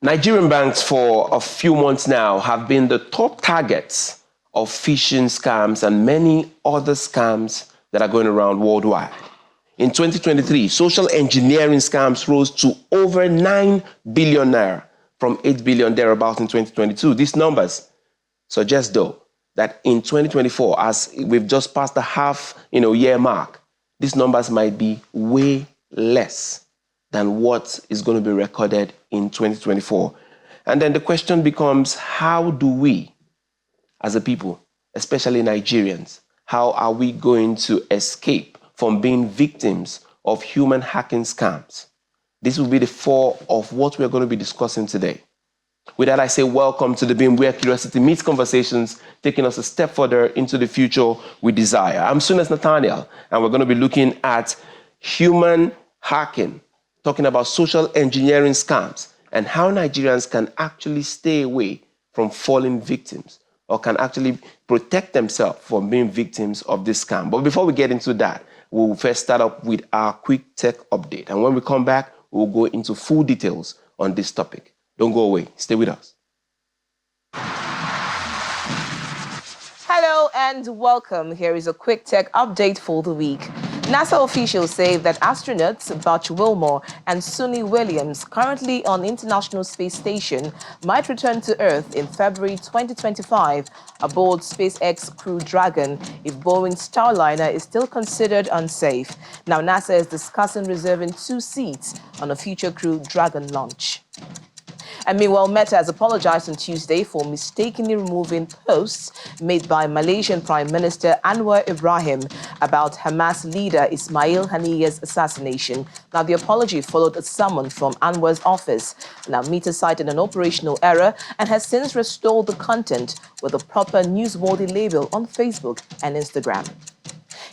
Nigerian banks for a few months now have been the top targets of phishing scams and many other scams that are going around worldwide. In 2023, social engineering scams rose to over 9 billion naira from 8 billion thereabouts in 2022. These numbers suggest, though, that in 2024, as we've just passed the half-year mark, these numbers might be way less than what is going to be recorded in 2024. And then the question becomes, how do we, as a people, especially Nigerians, how are we going to escape from being victims of human hacking scams? This will be the core of what we're going to be discussing today. With that, I say welcome to the Beam, where curiosity meets conversations, taking us a step further into the future we desire. I'm Sunas Nathaniel, and we're going to be looking at human hacking, talking about social engineering scams, and how Nigerians can actually stay away from falling victims, or can actually protect themselves from being victims of this scam. But before we get into that, we'll first start up with our quick tech update. And when we come back, we'll go into full details on this topic. Don't go away. Stay with us. Hello and welcome. Here is a quick tech update for the week. NASA officials say that astronauts Butch Wilmore and Suni Williams, currently on International Space Station, might return to Earth in February 2025 aboard SpaceX Crew Dragon if Boeing's Starliner is still considered unsafe. Now, NASA is discussing reserving 2 seats on a future Crew Dragon launch. And meanwhile, Meta has apologized on Tuesday for mistakenly removing posts made by Malaysian Prime Minister Anwar Ibrahim about Hamas leader Ismail Haniyeh's assassination. Now, the apology followed a summons from Anwar's office. Now, Meta cited an operational error and has since restored the content with a proper newsworthy label on Facebook and Instagram.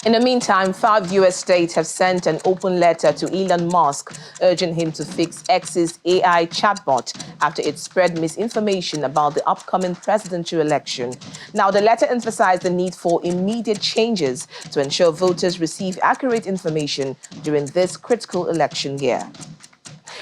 In the meantime, 5 U.S. states have sent an open letter to Elon Musk urging him to fix X's AI chatbot after it spread misinformation about the upcoming presidential election. Now, the letter emphasized the need for immediate changes to ensure voters receive accurate information during this critical election year.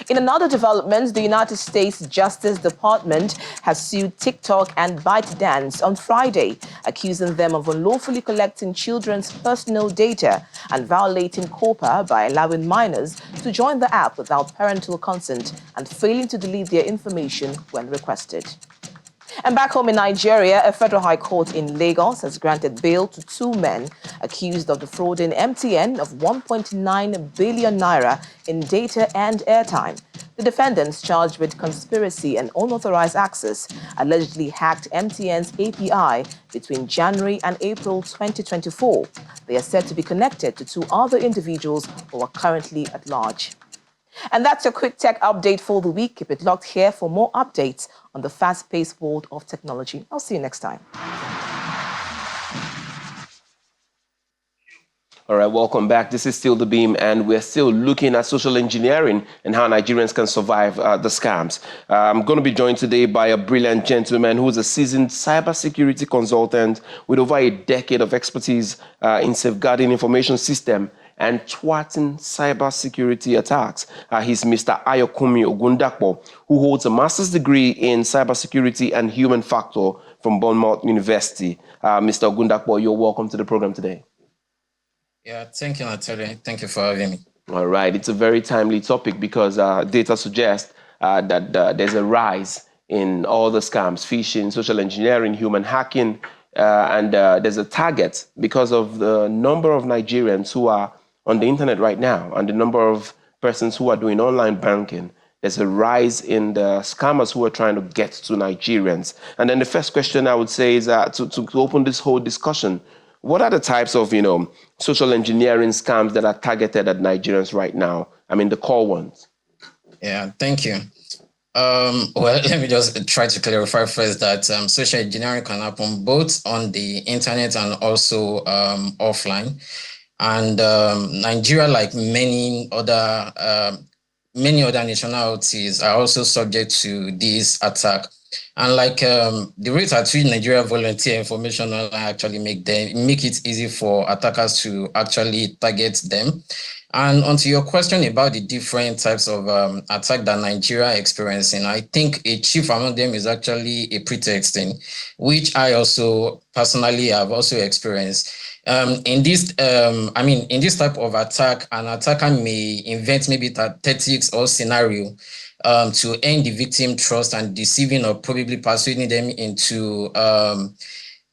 In another development, the United States Justice Department has sued TikTok and ByteDance on Friday, accusing them of unlawfully collecting children's personal data and violating COPPA by allowing minors to join the app without parental consent and failing to delete their information when requested. And back home in Nigeria, a federal high court in Lagos has granted bail to 2 men accused of defrauding MTN of 1.9 billion naira in data and airtime. The defendants, charged with conspiracy and unauthorized access, allegedly hacked MTN's API between January and April 2024. They are said to be connected to 2 other individuals who are currently at large. And that's your quick tech update for the week. Keep it locked here for more updates on the fast-paced world of technology. I'll see you next time. All right, welcome back. This is still The Beam, and we're still looking at social engineering and how Nigerians can survive the scams. I'm going to be joined today by a brilliant gentleman who's a seasoned cybersecurity consultant with over a decade of expertise in safeguarding information system and thwarting cybersecurity attacks. He's Mr. Ayokumi Ogundakpo, who holds a master's degree in cybersecurity and human factor from Bournemouth University. Mr. Ogundakpo, you're welcome to the program today. Yeah, thank you, Natalie. Thank you for having me. All right, it's a very timely topic because data suggests that there's a rise in all the scams, phishing, social engineering, human hacking, and there's a target because of the number of Nigerians who are on the internet right now and the number of persons who are doing online banking. There's a rise in the scammers who are trying to get to Nigerians. And then the first question I would say is to open this whole discussion, what are the types of, social engineering scams that are targeted at Nigerians right now? I mean, the core ones. Yeah, thank you. Well, let me just try to clarify first that social engineering can happen both on the internet and also offline. And Nigeria, like many other nationalities, are also subject to this attack. And like the rate at which Nigeria volunteer information online actually make it easy for attackers to actually target them. And onto your question about the different types of attack that Nigeria are experiencing, I think a chief among them is actually a pretexting, which I also personally have also experienced. In this type of attack, an attacker may invent maybe tactics or scenario to earn the victim trust and deceiving or probably persuading them into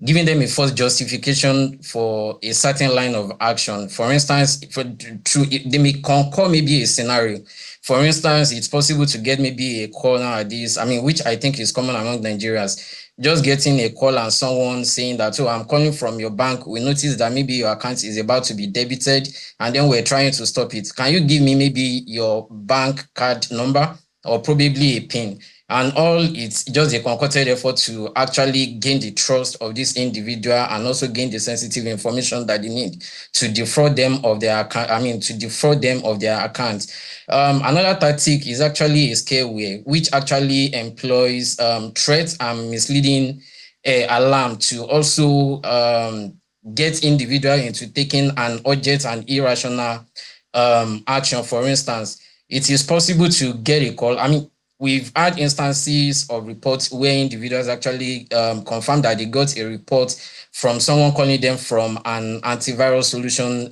giving them a false justification for a certain line of action. For instance, they may concur maybe a scenario. For instance, it's possible to get maybe a call nowadays, which I think is common among Nigerians, just getting a call and someone saying that, oh, I'm calling from your bank. We noticed that maybe your account is about to be debited, and then we're trying to stop it. Can you give me maybe your bank card number or probably a PIN? And all it's just a concocted effort to actually gain the trust of this individual and also gain the sensitive information that they need to defraud them of their account. Accounts. Another tactic is actually a scareware, which actually employs threats and misleading alarm to also get individual into taking an urgent and irrational action. For instance, it is possible to get a call. We've had instances of reports where individuals actually confirmed that they got a report from someone calling them from an antivirus solution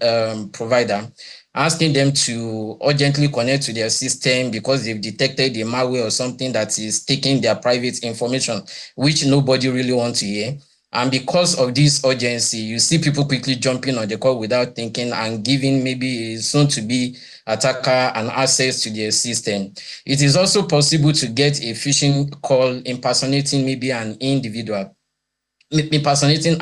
provider, asking them to urgently connect to their system because they've detected a malware or something that is taking their private information, which nobody really wants to hear. And because of this urgency, you see people quickly jumping on the call without thinking and giving maybe a soon-to-be attacker an access to their system. It is also possible to get a phishing call impersonating maybe an individual, directing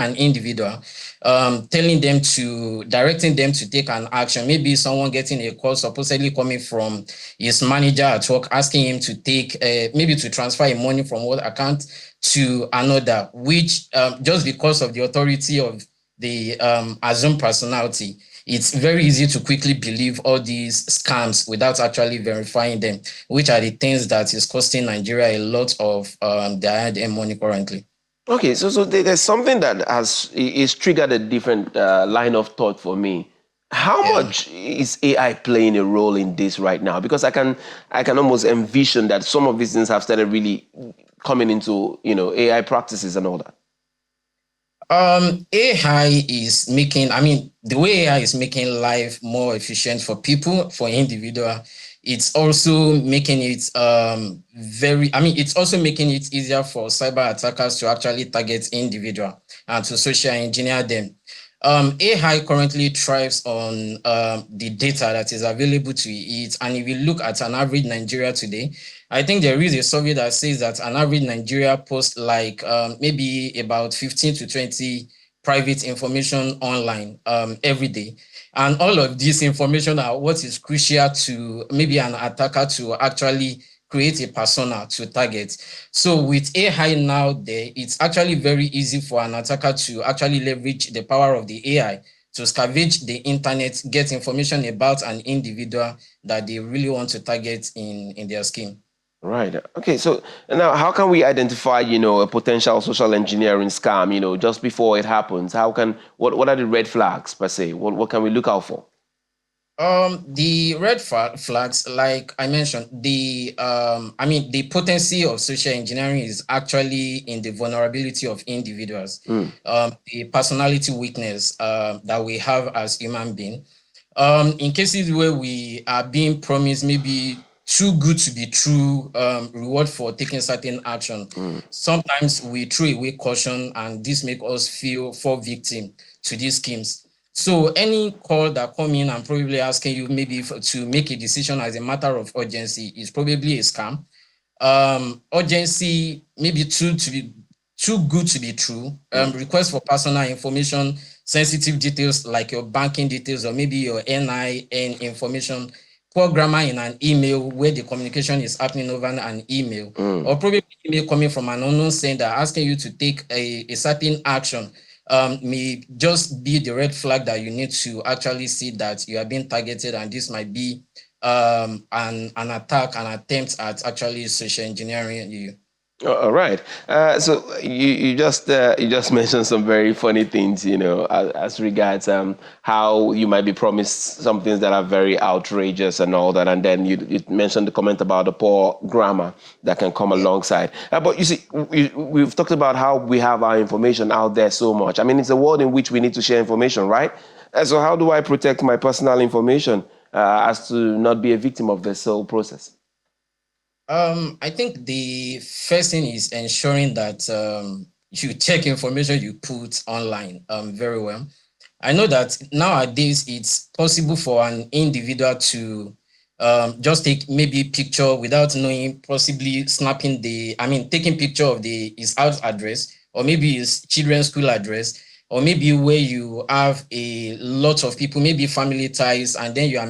them to take an action. Maybe someone getting a call supposedly coming from his manager at work, asking him to take, maybe to transfer money from one account to another, which just because of the authority of the assumed personality, it's very easy to quickly believe all these scams without actually verifying them, which are the things that is costing Nigeria a lot of their hard-earned money currently. Okay, so there's something that is triggered a different line of thought for me. How much is AI playing a role in this right now? Because I can almost envision that some of these things have started really coming into AI practices and all that. AI is making, the way AI is making life more efficient for people, for individual, it's also making it it's also making it easier for cyber attackers to actually target individual and to social engineer them. AI currently thrives on the data that is available to it. And if you look at an average Nigeria today, I think there is a survey that says that an average Nigeria posts like maybe about 15 to 20 private information online every day. And all of this information are what is crucial to maybe an attacker to actually create a persona to target. So with AI now there, it's actually very easy for an attacker to actually leverage the power of the AI to scavenge the internet, get information about an individual that they really want to target in their scheme. Right. Okay. So now, how can we identify, a potential social engineering scam, just before it happens? What are the red flags per se? What can we look out for? The red flags, like I mentioned, the potency of social engineering is actually in the vulnerability of individuals, the personality weakness that we have as human beings. In cases where we are being promised maybe too good to be true reward for taking certain action, sometimes we throw away caution, and this makes us fall victim to these schemes. So any call that come in and probably asking you maybe to make a decision as a matter of urgency is probably a scam. Urgency maybe too good to be true. Request for personal information, sensitive details like your banking details or maybe your NIN information, poor grammar in an email where the communication is happening over an email, or probably email coming from an unknown sender asking you to take a certain action. May just be the red flag that you need to actually see that you are being targeted, and this might be an attack, an attempt at actually social engineering you. All right. So you just mentioned some very funny things, as regards how you might be promised some things that are very outrageous and all that, and then you mentioned the comment about the poor grammar that can come Yeah. alongside. But you see, we've talked about how we have our information out there so much. I mean, it's a world in which we need to share information, right? So how do I protect my personal information as to not be a victim of this whole process? I think the first thing is ensuring that you check information you put online very well. I know that nowadays it's possible for an individual to just take maybe picture without knowing, possibly snapping taking picture of his house address, or maybe his children's school address, or maybe where you have a lot of people, maybe family ties, and then you are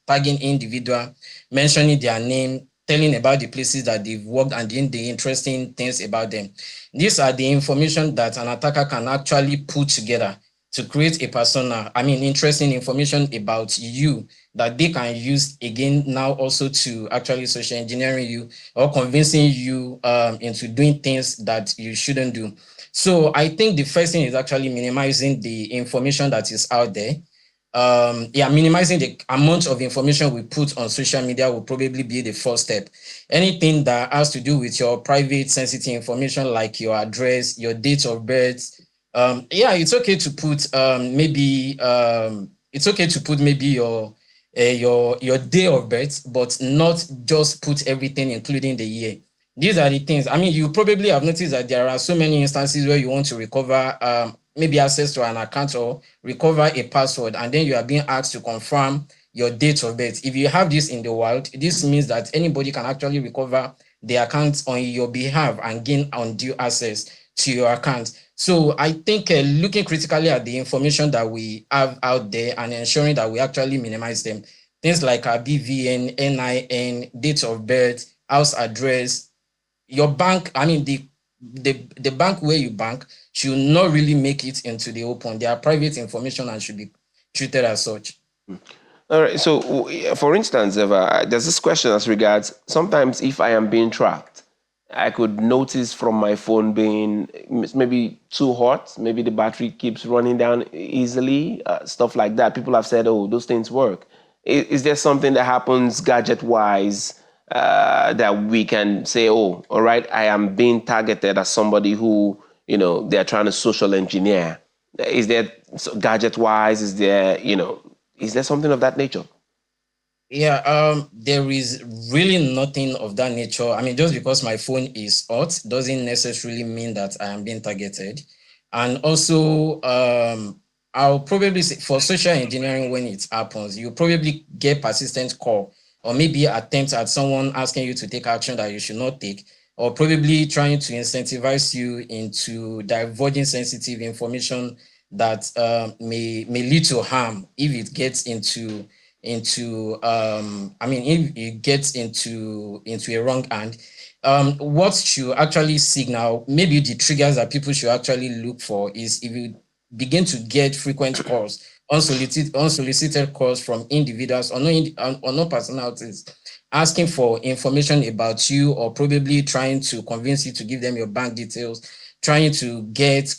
tagging individual, mentioning their name, telling about the places that they've worked and then the interesting things about them. These are the information that an attacker can actually put together to create a persona, interesting information about you that they can use again now also to actually social engineering you or convincing you into doing things that you shouldn't do. So I think the first thing is actually minimizing the information that is out there. Minimizing the amount of information we put on social media will probably be the first step. Anything that has to do with your private sensitive information, like your address, your date of birth, it's okay to put maybe your day of birth, but not just put everything, including the year. These are the things. I mean, you probably have noticed that there are so many instances where you want to recover maybe access to an account or recover a password, and then you are being asked to confirm your date of birth. If you have this in the wild, this means that anybody can actually recover the account on your behalf and gain undue access to your account. So I think looking critically at the information that we have out there and ensuring that we actually minimize them, things like our BVN, NIN, date of birth, house address, your bank, the bank where you bank should not really make it into the open. They are private information and should be treated as such. All right. So, for instance, Eva, there's this question as regards sometimes if I am being tracked, I could notice from my phone being maybe too hot, maybe the battery keeps running down easily, stuff like that. People have said, oh, those things work. Is there something that happens gadget wise that we can say, oh, all right, I am being targeted as somebody who, they're trying to social engineer? Is there gadget wise, is there something of that nature? Yeah, there is really nothing of that nature. I mean, just because my phone is hot doesn't necessarily mean that I am being targeted. And also, I'll probably say for social engineering, when it happens, you probably get persistent call or maybe attempt at someone asking you to take action that you should not take, or probably trying to incentivize you into divulging sensitive information that may lead to harm if it gets if it gets into a wrong hand. What should actually signal, maybe the triggers that people should actually look for, is if you begin to get frequent calls, unsolicited calls from individuals or no personalities asking for information about you, or probably trying to convince you to give them your bank details, trying to get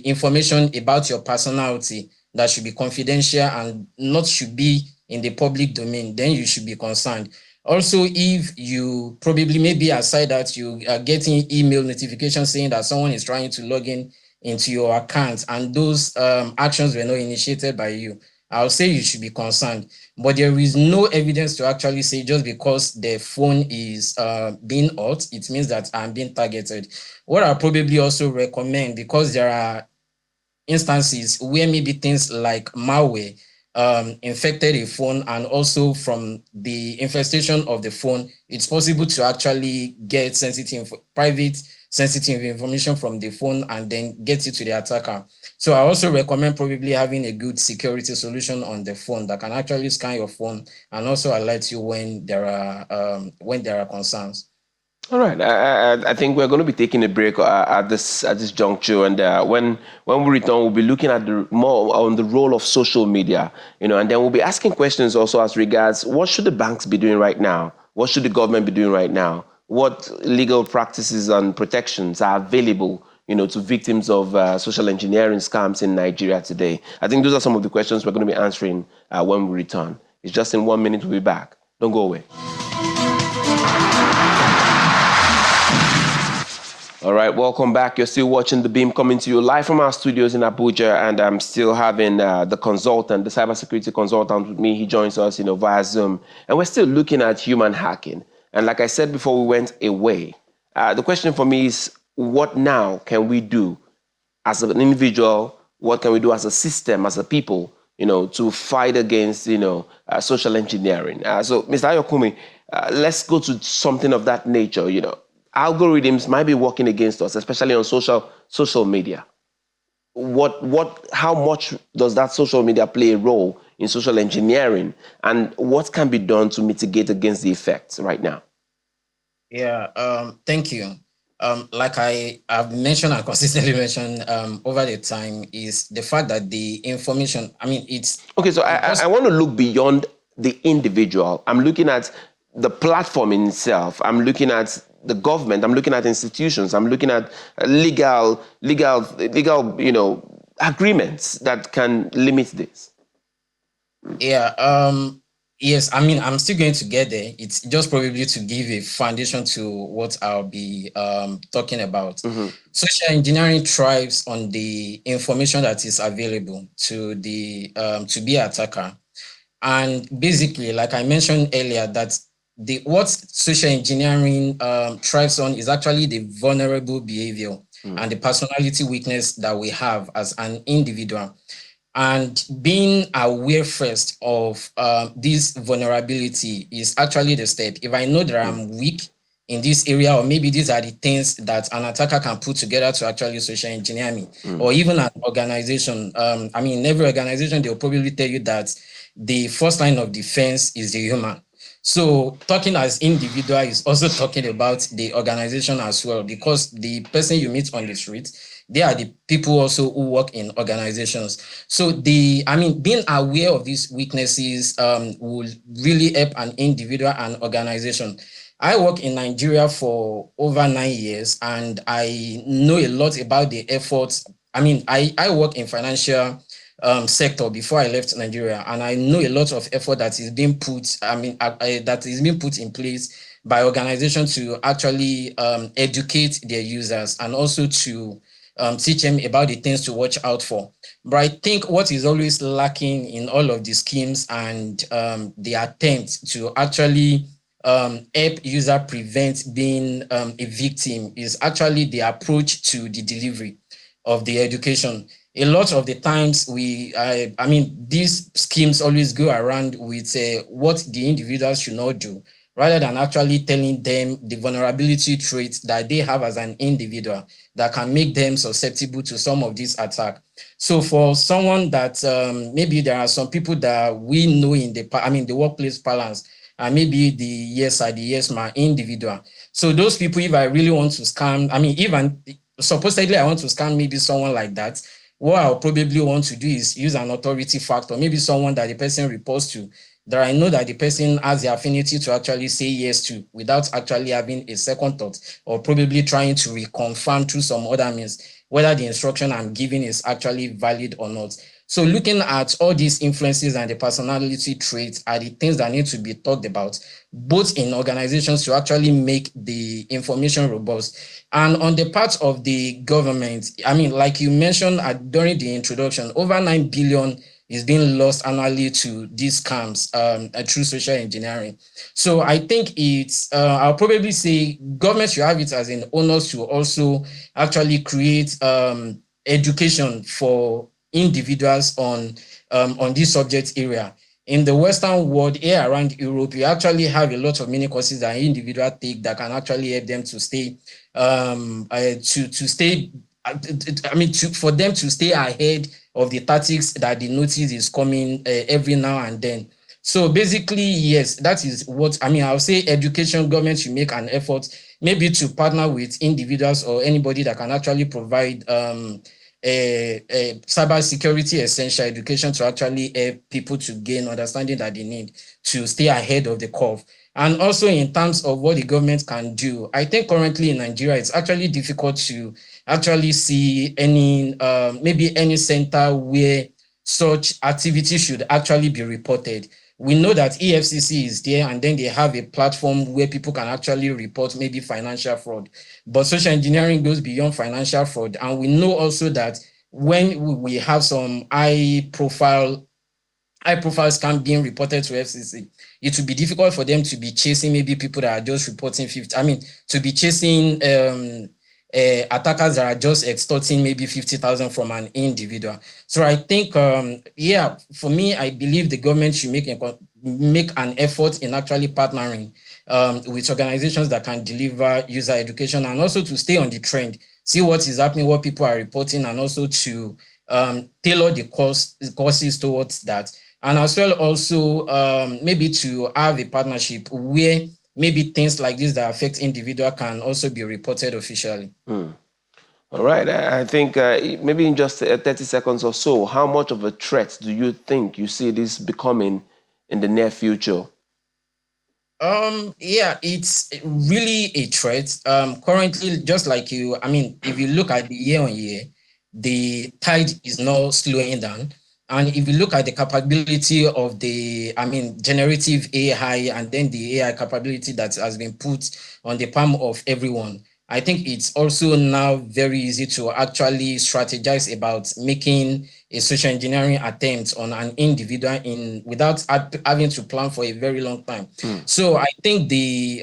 information about your personality that should be confidential and not should be in the public domain, then you should be concerned. Also, if you probably, maybe aside that, you are getting email notifications saying that someone is trying to log in into your account and those actions were not initiated by you, I'll say you should be concerned. But there is no evidence to actually say just because the phone is being hot, it means that I'm being targeted. What I'll probably also recommend, because there are instances where maybe things like malware infected a phone, and also from the infestation of the phone, it's possible to actually get private sensitive information from the phone and then get it to the attacker. So I also recommend probably having a good security solution on the phone that can actually scan your phone and also alert you when there are concerns. All right. I think we're going to be taking a break at this juncture, and when we return, we'll be looking at the more on the role of social media, and then we'll be asking questions also as regards what should the banks be doing right now, what should the government be doing right now what legal practices and protections are available, to victims of social engineering scams in Nigeria today? I think those are some of the questions we're going to be answering when we return. It's just in 1 minute, we'll be back. Don't go away. All right, welcome back. You're still watching The Beam, coming to you live from our studios in Abuja, and I'm still having the consultant, the cybersecurity consultant with me. He joins us, via Zoom, and we're still looking at human hacking. And like I said before we went away, the question for me is, what now can we do as an individual? What can we do as a system, as a people, to fight against, social engineering? So, Mr. Ayokumi, let's go to something of that nature, Algorithms might be working against us, especially on social media. How much does that social media play a role in social engineering, and what can be done to mitigate against the effects right now? Yeah, thank you. Like I've mentioned and consistently mentioned over the time, is the fact that the information, it's... Okay, so I want to look beyond the individual. I'm looking at the platform in itself. I'm looking at the government. I'm looking at institutions. I'm looking at legal, agreements that can limit this. Yeah, yes, I'm still going to get there. It's just probably to give a foundation to what I'll be talking about. Mm-hmm. Social engineering thrives on the information that is available to the to be attacker. And basically, like I mentioned earlier, that what social engineering thrives on is actually the vulnerable behavior and the personality weakness that we have as an individual. And being aware first of this vulnerability is actually the step. If I know that I'm weak in this area, or maybe these are the things that an attacker can put together to actually social engineer me, or even an organization. In every organization, they'll probably tell you that the first line of defense is the human. So talking as individual is also talking about the organization as well, because the person you meet on the street, they are the people also who work in organizations. So being aware of these weaknesses will really help an individual and organization. I work in Nigeria for over 9 years, and I know a lot about the efforts. I work in financial sector before I left Nigeria, and I know a lot of effort that is being put. That is being put in place by organizations to actually educate their users, and also to teach them about the things to watch out for. But I think what is always lacking in all of the schemes and the attempt to actually help user prevent being a victim is actually the approach to the delivery of the education. A lot of the times these schemes always go around with what the individuals should not do, rather than actually telling them the vulnerability traits that they have as an individual that can make them susceptible to some of these attacks. So for someone that maybe there are some people that we know in the workplace balance, and maybe the yes man individual. So those people, if I really want to scam, even supposedly I want to scam maybe someone like that, what I'll probably want to do is use an authority factor, maybe someone that the person reports to, that I know that the person has the affinity to actually say yes to, without actually having a second thought, or probably trying to reconfirm through some other means whether the instruction I'm giving is actually valid or not. So looking at all these influences and the personality traits are the things that need to be talked about, both in organizations to actually make the information robust. And on the part of the government, like you mentioned during the introduction, over 9 billion is being lost annually to these scams through social engineering. So I think I'll probably say government should have it as an onus to also actually create education for individuals on this subject area. In the Western world, here around Europe, you actually have a lot of mini courses that individuals take that can actually help them to stay for them to stay ahead of the tactics that the notice is coming every now and then. So basically, yes, that is what I'll say. Education, government should make an effort, maybe to partner with individuals or anybody that can actually provide a cyber security essential education to actually help people to gain understanding that they need to stay ahead of the curve. And also in terms of what the government can do, I think currently in Nigeria, it's actually difficult to actually see any, maybe any center where such activity should actually be reported. We know that EFCC is there, and then they have a platform where people can actually report maybe financial fraud. But social engineering goes beyond financial fraud. And we know also that when we have some high profile scam being reported to FCC, it will be difficult for them to be chasing maybe people that are just reporting 50. I mean, to be chasing attackers that are just extorting maybe 50,000 from an individual. So I think, yeah, for me, I believe the government should make an effort in actually partnering with organizations that can deliver user education, and also to stay on the trend, see what is happening, what people are reporting, and also to tailor the courses towards that. And as well also maybe to have a partnership where maybe things like this that affect individual can also be reported officially. All right. I think maybe in just 30 seconds or so, how much of a threat do you think you see this becoming in the near future? Yeah, it's really a threat. Currently, just like you, I mean, if you look at the year on year, the tide is not slowing down. And if you look at the capability of the, I mean, generative AI, and then the AI capability that has been put on the palm of everyone, I think it's also now very easy to actually strategize about making a social engineering attempt on an individual without having to plan for a very long time. So I think the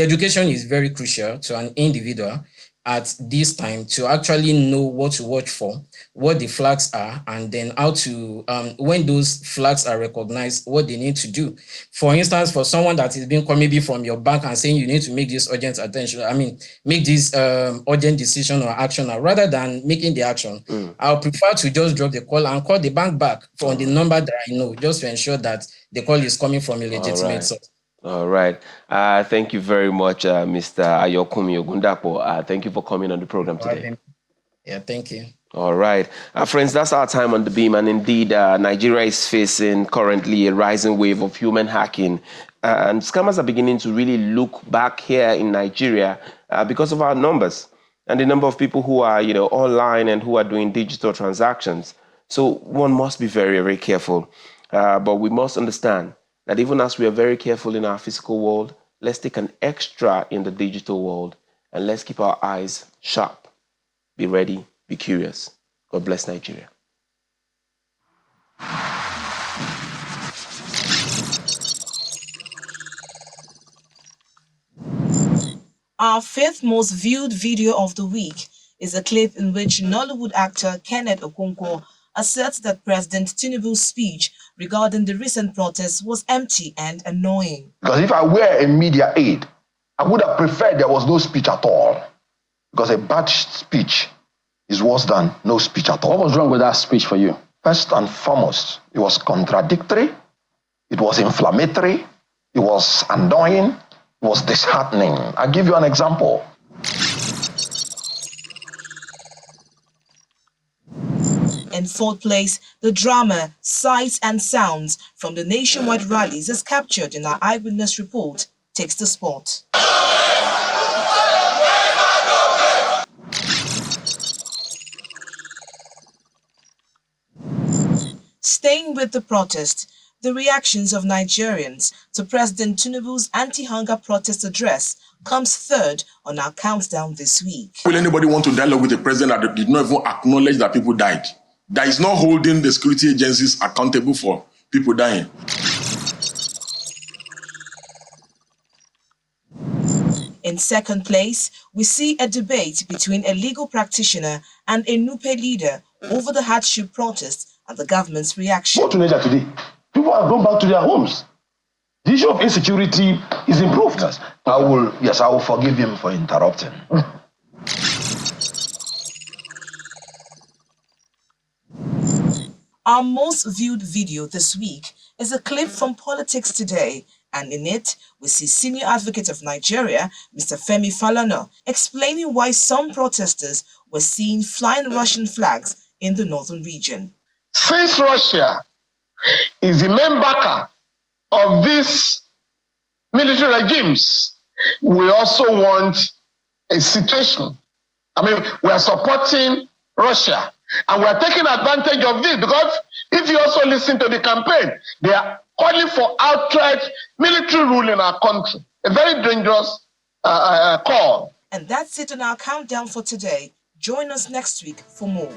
education is very crucial to an individual at this time to actually know what to watch for, what the flags are, and then how to, when those flags are recognized, what they need to do. For instance, for someone that is being called maybe from your bank and saying you need to make this urgent attention, I mean, make this urgent decision or action, rather than making the action, I'll prefer to just drop the call and call the bank back from the number that I know, just to ensure that the call is coming from a legitimate source. All right. Thank you very much, Mr. Ayokumi Ogundapo. Thank you for coming on the program today. Yeah, thank you. All right. Friends, that's our time on the beam. And indeed, Nigeria is facing currently a rising wave of human hacking. And scammers are beginning to really look back here in Nigeria because of our numbers and the number of people who are, online and who are doing digital transactions. So one must be very, very careful. But we must understand that even as we are very careful in our physical world, let's take an extra in the digital world, and let's keep our eyes sharp. Be ready, be curious. God bless Nigeria. Our fifth most viewed video of the week is a clip in which Nollywood actor Kenneth Okonkwo asserts that President Tinubu's speech regarding the recent protests was empty and annoying. Because if I were a media aide, I would have preferred there was no speech at all. Because a bad speech is worse than no speech at all. What was wrong with that speech for you? First and foremost, it was contradictory, it was inflammatory, it was annoying, it was disheartening. I'll give you an example. In fourth place, the drama, sights and sounds from the nationwide rallies as captured in our eyewitness report takes the spot. Staying with the protest, the reactions of Nigerians to President Tinubu's anti-hunger protest address comes third on our countdown this week. Will anybody want to dialogue with a president that did not even acknowledge that people died? That is not holding the security agencies accountable for people dying. In second place, we see a debate between a legal practitioner and a Nupe leader over the hardship protest and the government's reaction. Go to Nigeria today. People have gone back to their homes. The issue of insecurity is improved. I will forgive him for interrupting. Our most viewed video this week is a clip from PoliticsToday, and in it, we see senior advocate of Nigeria, Mr. Femi Falana, explaining why some protesters were seen flying Russian flags in the northern region. Since Russia is the main backer of this military regimes. We also want a situation. I mean, we are supporting Russia, and we are taking advantage of this because if you also listen to the campaign, they are calling for outright military rule in our country. A very dangerous call. And that's it on our countdown for today. Join us next week for more.